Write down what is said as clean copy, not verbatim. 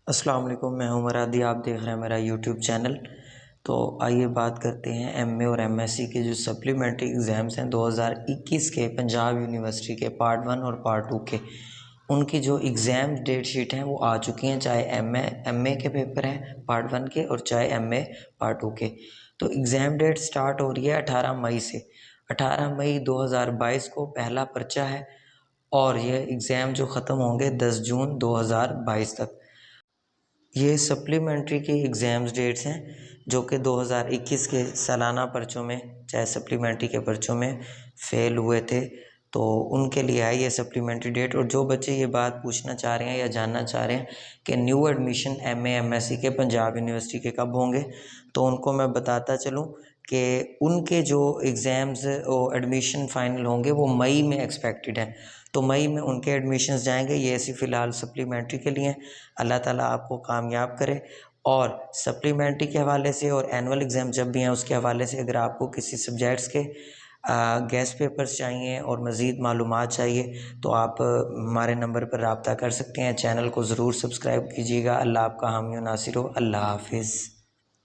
अस्सलाम वालेकुम, मैं हूं मरादी। आप देख रहे हैं मेरा यूट्यूब चैनल। तो आइए बात करते हैं एमए और एमएससी के जो सप्लीमेंट्री एग्ज़ाम्स हैं 2021 के पंजाब यूनिवर्सिटी के पार्ट 1 और पार्ट 2 के, उनकी जो एग्ज़ाम डेट शीट हैं वो आ चुकी हैं। चाहे एमए के पेपर हैं पार्ट 1 के और चाहे एमए पार्ट 2 के। तो एग्ज़ाम डेट स्टार्ट हो रही है 18 मई से। 18 मई 2022 को पहला पर्चा है और ये एग्ज़ाम जो ख़त्म होंगे 10 जून 2022 तक। ये सप्लीमेंट्री के एग्ज़ाम्स डेट्स हैं जो कि 2021 के सालाना पर्चों में, चाहे सप्लीमेंट्री के पर्चों में फ़ेल हुए थे, तो उनके लिए है ये सप्लीमेंट्री डेट। और जो बच्चे ये बात पूछना चाह रहे हैं या जानना चाह रहे हैं कि न्यू एडमिशन एमए एमएससी के पंजाब यूनिवर्सिटी के कब होंगे, तो उनको मैं बताता चलूँ कि उनके जो एग्ज़ाम्स और एडमिशन फ़ाइनल होंगे वो मई में एक्सपेक्टेड हैं। तो मई में उनके एडमिशन्स जाएंगे। ये ऐसी फ़िलहाल सप्लीमेंट्री के लिए। अल्लाह ताला आपको कामयाब करे। और सप्लीमेंट्री के हवाले से और एनुअल एग्ज़ाम जब भी हैं उसके हवाले से अगर आपको किसी सब्जेक्ट्स के गेस्ट पेपर्स चाहिए और मज़ीद मालूमात चाहिए तो आप हमारे नंबर पर रब्ता कर सकते हैं। चैनल को ज़रूर सब्सक्राइब कीजिएगा। अल्लाह आपका हामी व नासिर हो। अल्लाह हाफ़िज़।